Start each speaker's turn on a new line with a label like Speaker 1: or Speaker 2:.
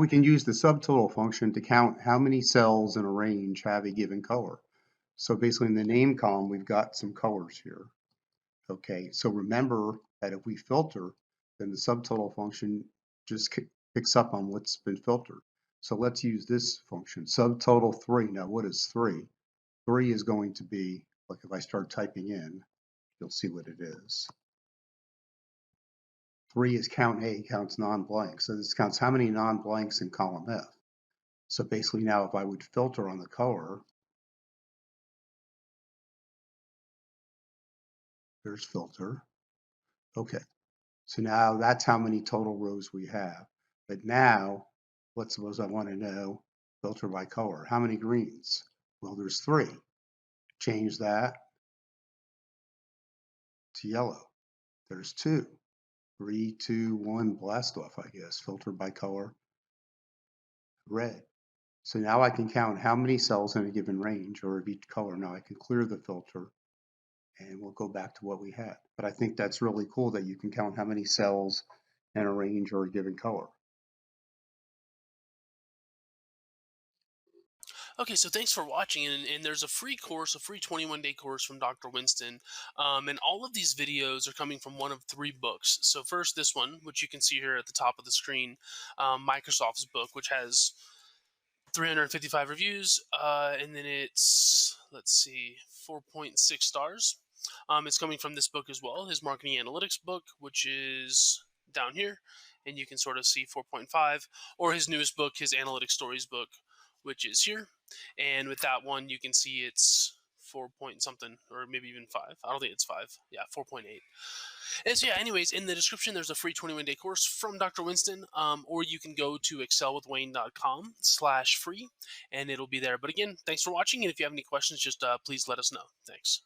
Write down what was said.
Speaker 1: we can use the subtotal function to count how many cells in a range have a given color. So basically in the name column, we've got some colors here. Okay, so remember that if we filter, then the subtotal function just picks up on what's been filtered. So let's use this function, subtotal 3. Now what is 3? 3 is going to be, like if I start typing in, you'll see what it is. 3 is count A, counts non-blank. So this counts how many non-blanks in column F. So basically now if I would filter on the color, there's filter. Okay, so now that's how many total rows we have. But now, let's suppose I want to know, filter by color, how many greens? Well, there's 3. Change that to yellow. There's 2. 3, 2, 1, blast off, I guess. Filter by color, red. So now I can count how many cells in a given range or of each color. Now I can clear the filter and we'll go back to what we had. But I think that's really cool that you can count how many cells in a range or a given color.
Speaker 2: Okay, so thanks for watching, and there's a free course, a free 21-day course from Dr. Winston, and all of these videos are coming from one of 3 books. So first, this one, which you can see here at the top of the screen, Microsoft's book, which has 355 reviews, and then it's, let's see, 4.6 stars. It's coming from this book as well, his marketing analytics book, which is down here, and you can sort of see 4.5, or his newest book, his analytics stories book, which is here. And with that one, you can see it's 4 point something, or maybe even 5. I don't think it's 5. Yeah, 4.8. And so, yeah, anyways, in the description, there's a free 21-day course from Dr. Winston, or you can go to excelwithwayne.com/free, and it'll be there. But again, thanks for watching, and if you have any questions, just please let us know. Thanks.